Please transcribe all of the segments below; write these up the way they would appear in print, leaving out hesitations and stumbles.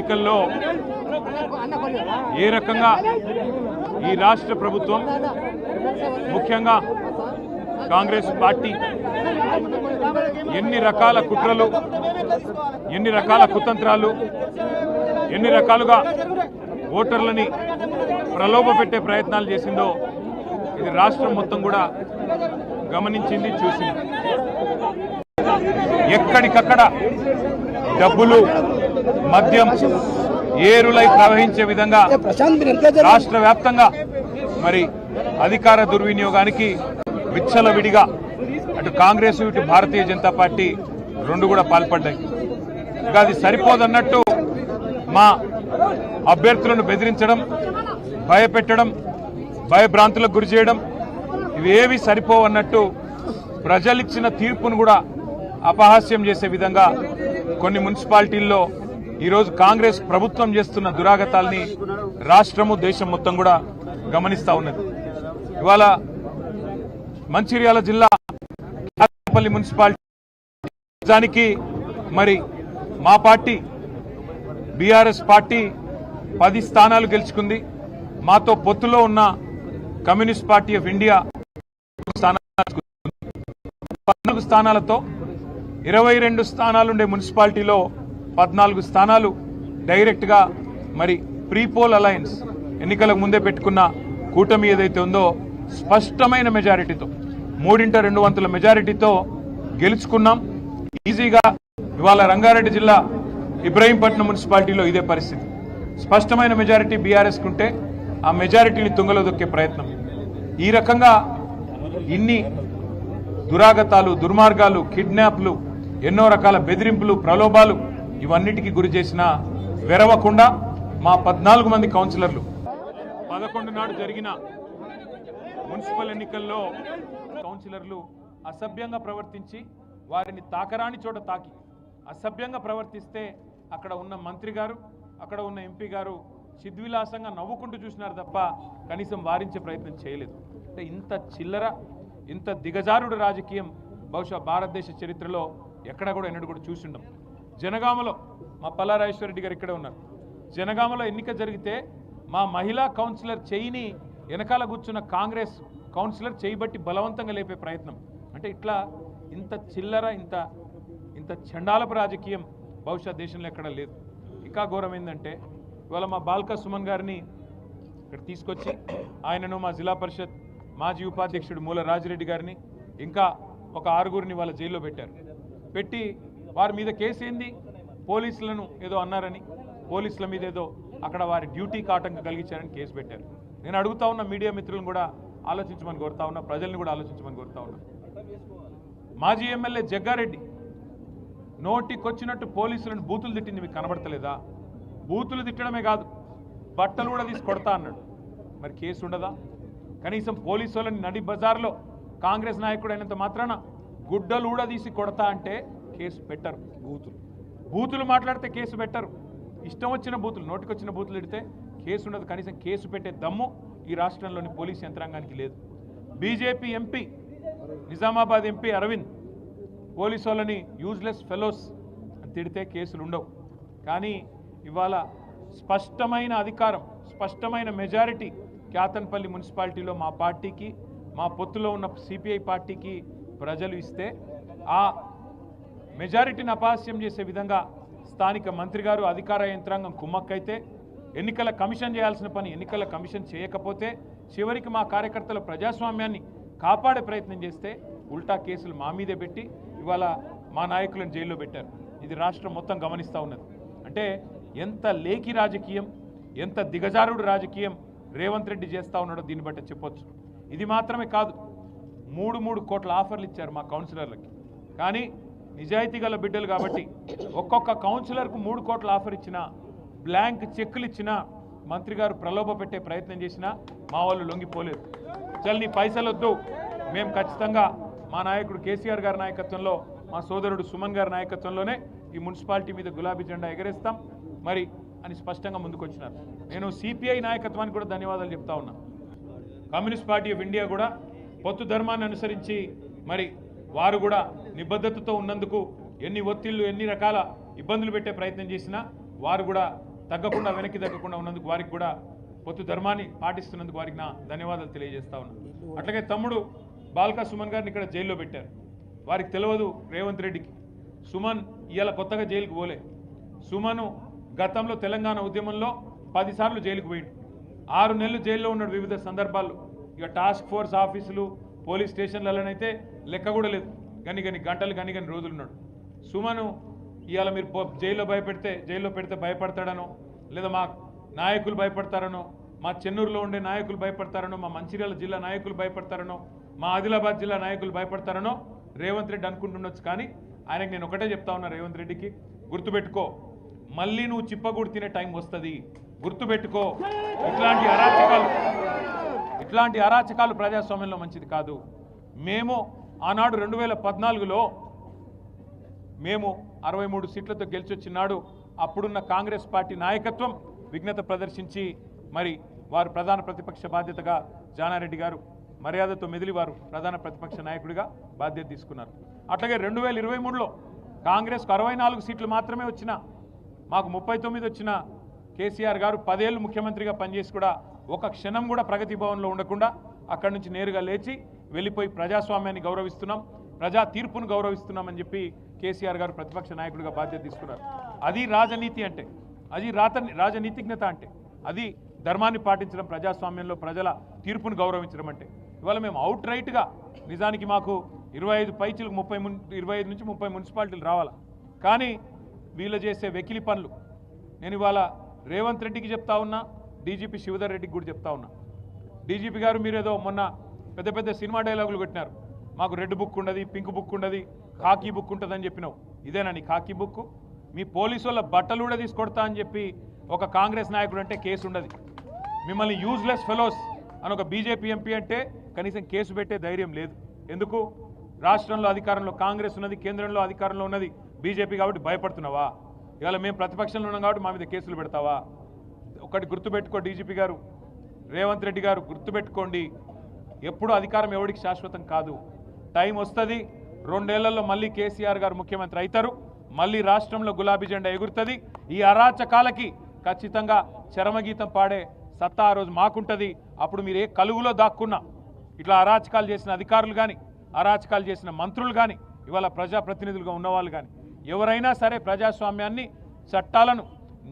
ఎన్నికల్లో ఏ రకంగా ఈ రాష్ట్ర ప్రభుత్వం ముఖ్యంగా కాంగ్రెస్ పార్టీ ఎన్ని రకాల కుట్రలు, ఎన్ని రకాల కుతంత్రాలు, ఎన్ని రకాలుగా ఓటర్లని ప్రలోభపెట్టే ప్రయత్నాలు చేసిందో ఇది రాష్ట్రం మొత్తం కూడా గమనించింది, చూసింది. ఎక్కడికక్కడ డబ్బులు, మద్యం ఏరులై ప్రవహించే విధంగా రాష్ట్ర వ్యాప్తంగా మరి అధికార దుర్వినియోగానికి విచ్చలవిడిగా అటు కాంగ్రెస్ ఇటు భారతీయ జనతా పార్టీ రెండు కూడా పాల్పడ్డాయి. ఇంకా అది సరిపోదన్నట్టు మా అభ్యర్థులను బెదిరించడం, భయపెట్టడం, భయభ్రాంతులకు గురి చేయడం ఇవేవి సరిపోవన్నట్టు ప్రజలిచ్చిన తీర్పును కూడా అపహాస్యం చేసే విధంగా కొన్ని మున్సిపాలిటీల్లో ఈరోజు కాంగ్రెస్ ప్రభుత్వం చేస్తున్న దురాగతాల్ని రాష్ట్రము, దేశం మొత్తం కూడా గమనిస్తా ఉన్నది. ఇవాళ మంచిర్యాల జిల్లా కేతపల్లి మున్సిపాలిటీ నిజానికి మరి మా పార్టీ బీఆర్ఎస్ పార్టీ 10 స్థానాలు గెలుచుకుంది. మాతో పొత్తులో ఉన్న కమ్యూనిస్ట్ పార్టీ ఆఫ్ ఇండియా 14 స్థానాలతో 22 స్థానాలుండే మున్సిపాలిటీలో 14 స్థానాలు డైరెక్ట్గా మరి ప్రీపోల్ అలయన్స్ ఎన్నికలకు ముందే పెట్టుకున్న కూటమి ఏదైతే ఉందో స్పష్టమైన మెజారిటీతో 3/2 మెజారిటీతో గెలుచుకున్నాం ఈజీగా. ఇవాళ రంగారెడ్డి జిల్లా ఇబ్రహీంపట్నం మున్సిపాలిటీలో ఇదే పరిస్థితి. స్పష్టమైన మెజారిటీ బీఆర్ఎస్ కుంటే ఆ మెజారిటీని తుంగలో దొక్కే ప్రయత్నం. ఈ రకంగా ఇన్ని దురాగతాలు, దుర్మార్గాలు, కిడ్నాప్లు, ఎన్నో రకాల బెదిరింపులు, ప్రలోభాలు ఇవన్నిటికీ గురి చేసిన వెరవకుండా మా 14 మంది కౌన్సిలర్లు 11 నాడు జరిగిన మున్సిపల్ ఎన్నికల్లో కౌన్సిలర్లు అసభ్యంగా ప్రవర్తించి వారిని తాకరాని చోట తాకి అసభ్యంగా ప్రవర్తిస్తే అక్కడ ఉన్న మంత్రి గారు, అక్కడ ఉన్న ఎంపీ గారు చిద్విలాసంగా నవ్వుకుంటూ చూసినారు తప్ప కనీసం వారించే ప్రయత్నం చేయలేదు. అంటే ఇంత చిల్లర, ఇంత దిగజారుడు రాజకీయం బహుశా భారతదేశ చరిత్రలో ఎక్కడ కూడా ఎన్నడూ కూడా చూసిండం. జనగామలో మా పల్లారాజేశ్వరరెడ్డి గారు ఇక్కడే ఉన్నారు. జనగామలో ఎన్నిక జరిగితే మా మహిళా కౌన్సిలర్ చేయిని వెనకాల కూర్చున్న కాంగ్రెస్ కౌన్సిలర్ చేయబట్టి బలవంతంగా లేపే ప్రయత్నం. అంటే ఇట్లా ఇంత చిల్లర, ఇంత చండాలపు రాజకీయం బహుశా దేశంలో ఎక్కడ లేదు. ఇంకా ఘోరం ఏంటంటే ఇవాళ మా బాల్కా సుమన్ గారిని ఇక్కడ తీసుకొచ్చి ఆయనను మా జిల్లా పరిషత్ మాజీ ఉపాధ్యక్షుడు మూల రాజిరెడ్డి గారిని ఇంకా ఒక 6గురిని వాళ్ళ జైల్లో పెట్టారు. పెట్టి వారి మీద కేసు ఏంది, పోలీసులను ఏదో అన్నారని, పోలీసుల మీద ఏదో అక్కడ వారి డ్యూటీకి ఆటంకం కలిగించారని కేసు పెట్టారు. నేను అడుగుతా ఉన్న మీడియా మిత్రులను కూడా ఆలోచించమని కోరుతా ఉన్నా, ప్రజల్ని కూడా ఆలోచించమని కోరుతా ఉన్నా. మాజీ ఎమ్మెల్యే జగ్గారెడ్డి నోటికొచ్చినట్టు పోలీసులను బూతులు తిట్టింది మీకు కనబడతలేదా? బూతులు తిట్టడమే కాదు, బట్టలు కూడా తీసి కొడతా అన్నాడు. మరి కేసు ఉండదా? కనీసం పోలీసు వాళ్ళని నడి బజార్లో కాంగ్రెస్ నాయకుడు అయినంత మాత్రాన గుడ్డలు కూడా తీసి కొడతా అంటే కేసు పెట్టరు. బూతులు మాట్లాడితే కేసు పెట్టరు. ఇష్టం వచ్చిన బూతులు, నోటికొచ్చిన బూతులు తిడితే కేసు ఉండదు. కనీసం కేసు పెట్టే దమ్ము ఈ రాష్ట్రంలోని పోలీసు యంత్రాంగానికి లేదు. BJP MP, Nizamabad MP Arvind police వాళ్ళని యూజ్లెస్ ఫెలోస్ అని తిడితే కేసులు ఉండవు. కానీ ఇవాళ స్పష్టమైన అధికారం, స్పష్టమైన మెజారిటీ కేతన్పల్లి మున్సిపాలిటీలో మా పార్టీకి, మా పొత్తులో ఉన్న సిపిఐ పార్టీకి ప్రజలు ఇస్తే ఆ మెజారిటీని అపహాస్యం చేసే విధంగా స్థానిక మంత్రి గారు, అధికార యంత్రాంగం కుమ్మక్కైతే, ఎన్నికల కమిషన్ చేయాల్సిన పని ఎన్నికల కమిషన్ చేయకపోతే, చివరికి మా కార్యకర్తల ప్రజాస్వామ్యాన్ని కాపాడే ప్రయత్నం చేస్తే ఉల్టా కేసులు మా మీదే పెట్టి ఇవాళ మా నాయకులను జైల్లో పెట్టారు. ఇది రాష్ట్రం మొత్తం గమనిస్తూ ఉన్నది. అంటే ఎంత లేఖి రాజకీయం, ఎంత దిగజారుడు రాజకీయం రేవంత్ రెడ్డి చేస్తూ ఉన్నాడో దీన్ని బట్టి చెప్పొచ్చు. ఇది మాత్రమే కాదు, 3 కోట్ల ఆఫర్లు ఇచ్చారు మా కౌన్సిలర్లకి. కానీ నిజాయితీ గల బిడ్డలు కాబట్టి ఒక్కొక్క కౌన్సిలర్కు 3 కోట్ల ఆఫర్ ఇచ్చినా, బ్లాంక్ చెక్కులు ఇచ్చినా, మంత్రి గారు ప్రలోభ పెట్టే ప్రయత్నం చేసినా మా వాళ్ళు లొంగిపోలేదు. చల్ నీ పైసలు వద్దు, మేము ఖచ్చితంగా మా నాయకుడు కేసీఆర్ గారి నాయకత్వంలో, మా సోదరుడు సుమన్ గారి నాయకత్వంలోనే ఈ మున్సిపాలిటీ మీద గులాబీ జెండా ఎగరేస్తాం మరి అని స్పష్టంగా ముందుకొచ్చినారు. నేను సిపిఐ నాయకత్వానికి కూడా ధన్యవాదాలు చెప్తా ఉన్నా. కమ్యూనిస్ట్ పార్టీ ఆఫ్ ఇండియా కూడా పొత్తు ధర్మాన్ని అనుసరించి మరి వారు కూడా నిబద్ధతతో ఉన్నందుకు ఎన్ని ఒత్తిళ్లు, ఎన్ని రకాల ఇబ్బందులు పెట్టే ప్రయత్నం చేసినా వారు కూడా తగ్గకుండా వెనక్కి తగ్గకుండా ఉన్నందుకు వారికి కూడా పొత్తు ధర్మాన్ని పాటిస్తున్నందుకు వారికి నా ధన్యవాదాలు తెలియజేస్తా ఉన్నాను. అట్లాగే తమ్ముడు బాల్కా సుమన్ గారిని ఇక్కడ జైల్లో పెట్టారు. వారికి తెలియదు రేవంత్ రెడ్డికి సుమన్ ఇవాళ కొత్తగా జైలుకు పోలే. సుమను గతంలో తెలంగాణ ఉద్యమంలో 10 సార్లు జైలుకు పోయిండు. 6 నెలలు జైల్లో ఉన్నాడు వివిధ సందర్భాల్లో. ఇక టాస్క్ ఫోర్స్ ఆఫీసులు పోలీస్ స్టేషన్లలోనైతే లెక్క కూడా లేదు. గని గంటలు గని రోజులు ఉన్నాడు. సుమను ఇవాళ మీరు జైల్లో పెడితే భయపడతాడనో, లేదా మా నాయకులు భయపడతారనో, మా చెన్నూరులో ఉండే నాయకులు భయపడతారనో, మా మంచిర్యాల జిల్లా నాయకులు భయపడతారనో, మా ఆదిలాబాద్ జిల్లా నాయకులు భయపడతారనో రేవంత్ రెడ్డి అనుకుంటుండొచ్చు. కానీ ఆయనకు నేను ఒకటే చెప్తా ఉన్నా, రేవంత్ రెడ్డికి గుర్తుపెట్టుకో, మళ్ళీ నువ్వు చిప్పగూడు తినే టైం వస్తుంది. గుర్తుపెట్టుకో, ఇట్లాంటి అరాచకాలు ప్రజాస్వామ్యంలో మంచిది కాదు. మేము ఆనాడు 2014లో మేము 63 సీట్లతో గెలిచొచ్చినాడు అప్పుడున్న కాంగ్రెస్ పార్టీ నాయకత్వం విఘ్నత ప్రదర్శించి మరి వారు ప్రధాన ప్రతిపక్ష బాధ్యతగా జానారెడ్డి గారు మర్యాదతో మెదిలి వారు ప్రధాన ప్రతిపక్ష నాయకుడిగా బాధ్యత తీసుకున్నారు. అట్లాగే 2023లో కాంగ్రెస్కు 64 సీట్లు మాత్రమే వచ్చినా మాకు 39 వచ్చిన కేసీఆర్ గారు 10 ఏళ్ళు ముఖ్యమంత్రిగా పనిచేసి కూడా ఒక క్షణం కూడా ప్రగతి భవన్లో ఉండకుండా అక్కడి నుంచి నేరుగా లేచి వెళ్ళిపోయి ప్రజాస్వామ్యాన్ని గౌరవిస్తున్నాం, ప్రజా తీర్పును గౌరవిస్తున్నామని చెప్పి కేసీఆర్ గారు ప్రతిపక్ష నాయకుడిగా బాధ్యత తీసుకున్నారు. అది రాజనీతి అంటే, అది రాజనీతిజ్ఞత అంటే, అది ధర్మాన్ని పాటించడం, ప్రజాస్వామ్యంలో ప్రజల తీర్పును గౌరవించడం అంటే. ఇవాళ మేము అవుట్ రైట్గా నిజానికి మాకు 25 పైచీలకు 25 నుంచి 30 మున్సిపాలిటీలు రావాలి. కానీ వీళ్ళు చేసే వెకిలి పనులు నేను ఇవాళ రేవంత్ రెడ్డికి చెప్తా ఉన్నా, డీజీపీ శివధర్ రెడ్డికి కూడా చెప్తా ఉన్నా. డీజీపీ గారు మీరేదో మొన్న పెద్ద సినిమా డైలాగులు కొట్టినారు. మాకు రెడ్ బుక్ ఉండదు, పింక్ బుక్ ఉండదు, ఖాకీ బుక్ ఉంటుందని చెప్పినావు. ఇదేనా నీ ఖాకీ బుక్? మీ పోలీసు వాళ్ళ బట్టలు కూడా తీసుకొడతా అని చెప్పి ఒక కాంగ్రెస్ నాయకుడు అంటే కేసు ఉండదు. మిమ్మల్ని యూజ్లెస్ ఫెలోస్ అని ఒక బీజేపీ ఎంపీ అంటే కనీసం కేసు పెట్టే ధైర్యం లేదు. ఎందుకు? రాష్ట్రంలో అధికారంలో కాంగ్రెస్ ఉన్నది, కేంద్రంలో అధికారంలో ఉన్నది బీజేపీ కాబట్టి భయపడుతున్నావా? ఇవాళ మేము ప్రతిపక్షంలో ఉన్నాం కాబట్టి మా మీద కేసులు పెడతావా? ఒకటి గుర్తుపెట్టుకో డీజీపీ గారు, రేవంత్ రెడ్డి గారు గుర్తుపెట్టుకోండి, ఎప్పుడు అధికారం ఎవరికి శాశ్వతం కాదు. టైం వస్తుంది, 2 ఏళ్లలో మళ్ళీ కేసీఆర్ గారు ముఖ్యమంత్రి అవుతారు, మళ్ళీ రాష్ట్రంలో గులాబీ జెండా ఎగురుతుంది. ఈ అరాచకాలకి ఖచ్చితంగా చరమగీతం పాడే సత్తా ఆ రోజు మాకుంటుంది. అప్పుడు మీరు ఏ కలుగులో దాక్కున్నా ఇట్లా అరాచకాలు చేసిన అధికారులు కానీ, అరాచకాలు చేసిన మంత్రులు కానీ, ఇవాళ ప్రజాప్రతినిధులుగా ఉన్నవాళ్ళు కానీ ఎవరైనా సరే ప్రజాస్వామ్యాన్ని, చట్టాలను,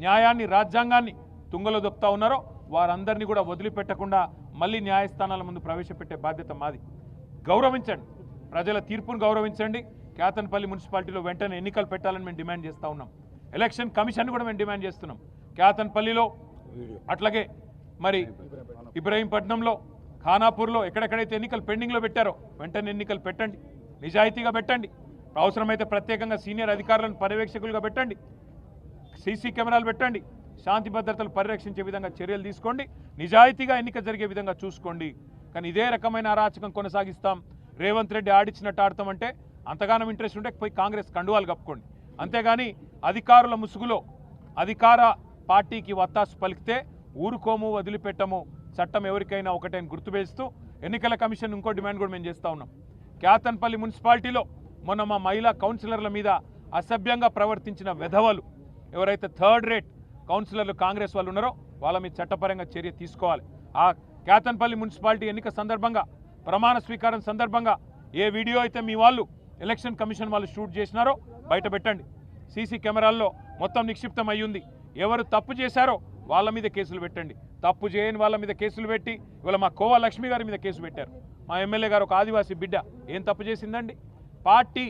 న్యాయాన్ని, రాజ్యాంగాన్ని తుంగలో దొక్కుతా ఉన్నారో వారందరినీ కూడా వదిలిపెట్టకుండా మళ్ళీ న్యాయస్థానాల ముందు ప్రవేశపెట్టే బాధ్యత మాది. గౌరవించండి, ప్రజల తీర్పును గౌరవించండి. కేతన్పల్లి మున్సిపాలిటీలో వెంటనే ఎన్నికలు పెట్టాలని మేము డిమాండ్ చేస్తూ ఉన్నాం. ఎలక్షన్ కమిషన్ కూడా మేము డిమాండ్ చేస్తున్నాం. కేతన్పల్లిలో, అట్లాగే మరి ఇబ్రహీంపట్నంలో, ఖానాపూర్లో ఎక్కడెక్కడైతే ఎన్నికలు పెండింగ్లో పెట్టారో వెంటనే ఎన్నికలు పెట్టండి, నిజాయితీగా పెట్టండి. అవసరమైతే ప్రత్యేకంగా సీనియర్ అధికారులను పర్యవేక్షకులుగా పెట్టండి, సీసీ కెమెరాలు పెట్టండి, శాంతి భద్రతలు పరిరక్షించే విధంగా చర్యలు తీసుకోండి, నిజాయితీగా ఎన్నిక జరిగే విధంగా చూసుకోండి. కానీ ఇదే రకమైన అరాచకం కొనసాగిస్తాం, రేవంత్ రెడ్డి ఆడిచ్చినట్టు ఆడతామంటే అంతగానం ఇంట్రెస్ట్ ఉంటే పోయి కాంగ్రెస్ కండువాలు కప్పుకోండి. అంతేగాని అధికారుల ముసుగులో అధికార పార్టీకి వత్తాసు పలికితే ఊరుకోము, వదిలిపెట్టము. చట్టం ఎవరికైనా ఒకటే గుర్తువేస్తూ ఎన్నికల కమిషన్ ఇంకో డిమాండ్ కూడా మేము చేస్తూ ఉన్నాం. కేతన్పల్లి మున్సిపాలిటీలో మొన్న మా మహిళా కౌన్సిలర్ల మీద అసభ్యంగా ప్రవర్తించిన వెధవలు ఎవరైతే 3rd రేట్ కౌన్సిలర్లు కాంగ్రెస్ వాళ్ళు ఉన్నారో వాళ్ళ మీద చట్టపరంగా చర్య తీసుకోవాలి. ఆ కేతన్పల్లి మున్సిపాలిటీ ఎన్నిక సందర్భంగా, ప్రమాణ స్వీకారం సందర్భంగా ఏ వీడియో అయితే మీ వాళ్ళు ఎలక్షన్ కమిషన్ వాళ్ళు షూట్ చేసినారో బయట పెట్టండి. సీసీ కెమెరాల్లో మొత్తం నిక్షిప్తం అయ్యింది. ఎవరు తప్పు చేశారో వాళ్ళ మీద కేసులు పెట్టండి. తప్పు చేయని వాళ్ళ మీద కేసులు పెట్టి ఇవాళ మా కోవా లక్ష్మి గారి మీద కేసు పెట్టారు. మా ఎమ్మెల్యే గారు ఒక ఆదివాసీ బిడ్డ ఏం తప్పు చేసిందండి? పార్టీ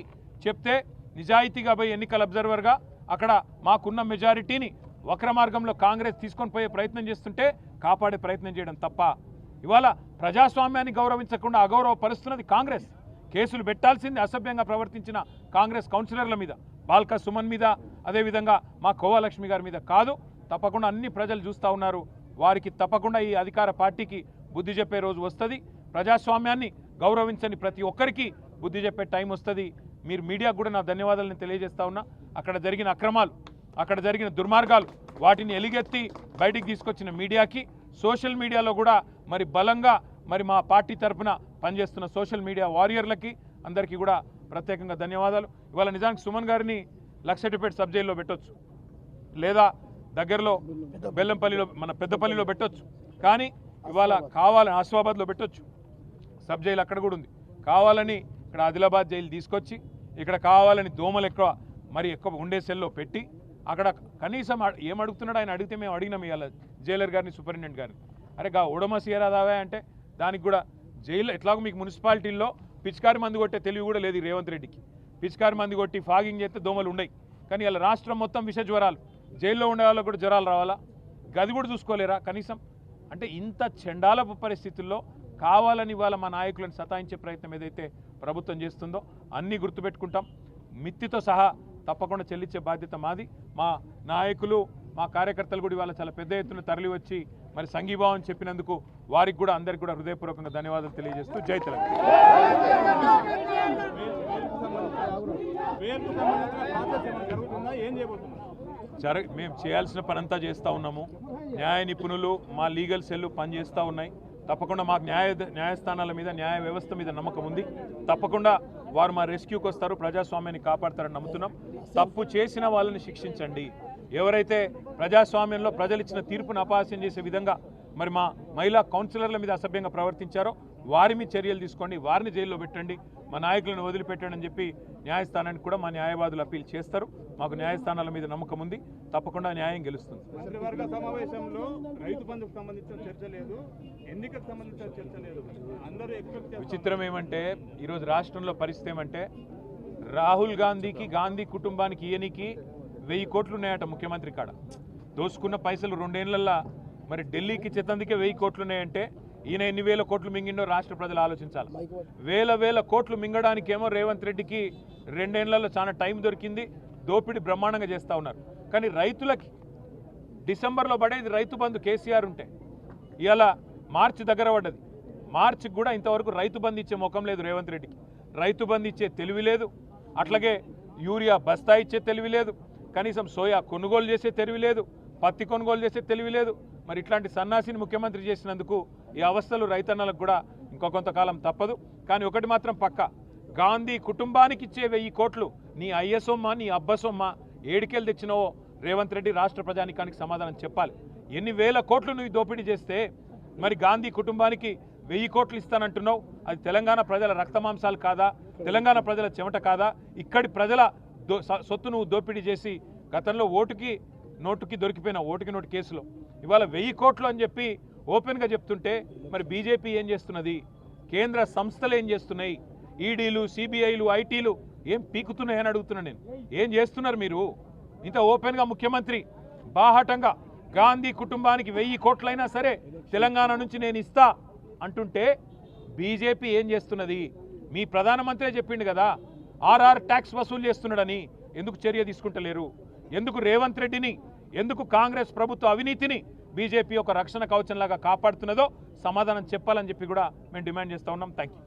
చెప్తే నిజాయితీగా పోయి ఎన్నికల అబ్జర్వర్గా అక్కడ మాకున్న మెజారిటీని వక్ర మార్గంలో కాంగ్రెస్ తీసుకొని పోయే ప్రయత్నం చేస్తుంటే కాపాడే ప్రయత్నం చేయడం తప్ప, ఇవాళ ప్రజాస్వామ్యాన్ని గౌరవించకుండా అగౌరవపరుస్తున్నది కాంగ్రెస్. కేసులు పెట్టాల్సింది అసభ్యంగా ప్రవర్తించిన కాంగ్రెస్ కౌన్సిలర్ల మీద, బాల్కా సుమన్ మీద, అదేవిధంగా మా కోవా లక్ష్మి గారి మీద కాదు. తప్పకుండా అన్ని ప్రజలు చూస్తూ ఉన్నారు. వారికి తప్పకుండా ఈ అధికార పార్టీకి బుద్ధి చెప్పే రోజు వస్తుంది. ప్రజాస్వామ్యాన్ని గౌరవించని ప్రతి ఒక్కరికి బుద్ధి చెప్పే టైం వస్తుంది. మీరు మీడియాకు కూడా నా ధన్యవాదాలను తెలియజేస్తా ఉన్నా. అక్కడ జరిగిన అక్రమాలు, అక్కడ జరిగిన దుర్మార్గాలు వాటిని ఎలుగెత్తి బయటికి తీసుకొచ్చిన మీడియాకి, సోషల్ మీడియాలో కూడా మరి బలంగా మరి మా పార్టీ తరఫున పనిచేస్తున్న సోషల్ మీడియా వారియర్లకి అందరికీ కూడా ప్రత్యేకంగా ధన్యవాదాలు. ఇవాళ నిజానికి సుమన్ గారిని లక్షటిపేట సబ్ జైల్లో పెట్టొచ్చు, లేదా దగ్గరలో బెల్లంపల్లిలో మన పెద్దపల్లిలో పెట్టొచ్చు. కానీ ఇవాళ కావాలని ఆసిఫాబాద్లో పెట్టొచ్చు, సబ్ జైలు అక్కడ కూడా ఉంది. కావాలని ఇక్కడ ఆదిలాబాద్ జైలు తీసుకొచ్చి ఇక్కడ కావాలని దోమలు ఎక్కువ ఉండే సెల్లో పెట్టి అక్కడ కనీసం ఏమడుగుతున్నాడు ఆయన అడిగితే మేము అడిగినాం ఇవాళ జైలర్ గారిని, సూపరింటెండెంట్ గారిని. అరే ఉడమస్ ఏరాదావా అంటే దానికి కూడా జైల్లో ఎట్లాగో మీకు మున్సిపాలిటీల్లో పిచికారి మందు కొట్టే తెలివి కూడా లేదు రేవంత్ రెడ్డికి. పిచికారి మందు కొట్టి ఫాగింగ్ చేస్తే దోమలు ఉన్నాయి. కానీ ఇలా రాష్ట్రం మొత్తం విష జ్వరాలు, జైల్లో ఉండే వాళ్ళకు కూడా జ్వరాలు రావాలా? గది కూడా చూసుకోలేరా కనీసం? అంటే ఇంత చెండాలపు పరిస్థితుల్లో కావాలని ఇవాళ మా నాయకులను సతాయించే ప్రయత్నం ఏదైతే ప్రభుత్వం చేస్తుందో అన్నీ గుర్తుపెట్టుకుంటాం. మిత్తితో సహా తప్పకుండా చెల్లించే బాధ్యత మాది. మా నాయకులు, మా కార్యకర్తలు కూడా ఇవాళ చాలా పెద్ద ఎత్తున తరలి వచ్చి మరి సంఘీభావం చెప్పినందుకు వారికి కూడా అందరికీ కూడా హృదయపూర్వకంగా ధన్యవాదాలు తెలియజేస్తూ జై తెలంగాణ. మేము చేయాల్సిన పనంతా చేస్తూ ఉన్నాము. న్యాయ నిపుణులు, మా లీగల్ సెల్లు పనిచేస్తూ ఉన్నాయి. తప్పకుండా మాకు న్యాయస్థానాల మీద, న్యాయ వ్యవస్థ మీద నమ్మకం ఉంది. తప్పకుండా వారు మా రెస్క్యూకి వస్తారు, ప్రజాస్వామ్యాన్ని కాపాడతారని నమ్ముతున్నాం. తప్పు చేసిన వాళ్ళని శిక్షించండి. ఎవరైతే ప్రజాస్వామ్యంలో ప్రజలు ఇచ్చిన తీర్పును అపహాస్యం చేసే విధంగా మరి మా మహిళా కౌన్సిలర్ల మీద అసభ్యంగా ప్రవర్తించారో వారి మీద చర్యలు తీసుకోండి, వారిని జైల్లో పెట్టండి, మా నాయకులను వదిలిపెట్టండి అని చెప్పి న్యాయస్థానానికి కూడా మా న్యాయవాదులు అప్పీల్ చేస్తారు. మాకు న్యాయస్థానాల మీద నమ్మకం ఉంది. తప్పకుండా న్యాయం గెలుస్తుంది. మంత్రివర్గ సమావేశంలో రైతు బంధుకు సంబంధించిన చర్చ లేదు, ఎన్నికకు సంబంధించిన చర్చ లేదు. అందరూ విచిత్రం ఏమంటే ఈరోజు రాష్ట్రంలో పరిస్థితి ఏమంటే రాహుల్ గాంధీకి, గాంధీ కుటుంబానికి ఈయనికి 1000 కోట్లు ఉన్నాయట ముఖ్యమంత్రి కాడ. దోసుకున్న పైసలు 2 ఏళ్లలో మరి ఢిల్లీకి చెత్తందుకే 1000 కోట్లు ఉన్నాయంటే ఈయన ఎన్ని వేల కోట్లు మింగిండో రాష్ట్ర ప్రజలు ఆలోచించాలి. వేల కోట్లు మింగడానికేమో రేవంత్ రెడ్డికి 2 ఏళ్లలో చాలా టైం దొరికింది. దోపిడీ బ్రహ్మాండంగా చేస్తూ ఉన్నారు. కానీ రైతులకి డిసెంబర్లో పడేది రైతు బంధు కేసీఆర్ ఉంటే ఇవాళ మార్చి దగ్గర పడ్డది. మార్చికి కూడా ఇంతవరకు రైతు బంధు ఇచ్చే ముఖం లేదు రేవంత్ రెడ్డికి. రైతు బంధు ఇచ్చే తెలివి లేదు, అట్లాగే యూరియా బస్తా ఇచ్చే తెలివి లేదు, కనీసం సోయా కొనుగోలు చేసే తెలివి లేదు, పత్తి కొనుగోలు చేసే తెలివి లేదు. మరి ఇట్లాంటి సన్నాసిని ముఖ్యమంత్రి చేసినందుకు ఈ అవస్థలు రైతన్నలకు కూడా ఇంకో కొంతకాలం తప్పదు. కానీ ఒకటి మాత్రం పక్క, గాంధీ కుటుంబానికి ఇచ్చే 1000 కోట్లు నీ అయ్య సొమ్మ, నీ అబ్బ సొమ్మ, ఏడికెళ్ళి తెచ్చినావో రేవంత్ రెడ్డి రాష్ట్ర ప్రజానికానికి సమాధానం చెప్పాలి. ఎన్ని వేల కోట్లు నువ్వు దోపిడీ చేస్తే మరి గాంధీ కుటుంబానికి 1000 కోట్లు ఇస్తానంటున్నావు? అది తెలంగాణ ప్రజల రక్తమాంసాలు కాదా? తెలంగాణ ప్రజల చెమట కాదా? ఇక్కడి ప్రజల సొత్తు నువ్వు దోపిడీ చేసి గతంలో నోటుకి దొరికిపోయిన ఓటుకి నోటు కేసులో ఇవాళ 1000 కోట్లు అని చెప్పి ఓపెన్గా చెప్తుంటే మరి బీజేపీ ఏం చేస్తున్నది? కేంద్ర సంస్థలు ఏం చేస్తున్నాయి? ఈడీలు, సిబిఐలు, ఐటీలు ఏం పీకుతున్నాయని అడుగుతున్నా నేను. ఏం చేస్తున్నారు మీరు? ఇంత ఓపెన్గా ముఖ్యమంత్రి బాహాటంగా గాంధీ కుటుంబానికి 1000 కోట్లైనా సరే తెలంగాణ నుంచి నేను ఇస్తా అంటుంటే బీజేపీ ఏం చేస్తున్నది? మీ ప్రధానమంత్రి చెప్పిండు కదా ఆర్ఆర్ ట్యాక్స్ వసూలు చేస్తున్నాడని. ఎందుకు చర్య తీసుకుంటలేరు? ఎందుకు రేవంత్ రెడ్డిని, ఎందుకు కాంగ్రెస్ ప్రభుత్వ అవినీతిని బీజేపీ ఒక రక్షణ కవచంలాగా కాపాడుతున్నదో సమాధానం చెప్పాలని చెప్పి కూడా మేము డిమాండ్ చేస్తూ ఉన్నాం. Thank you.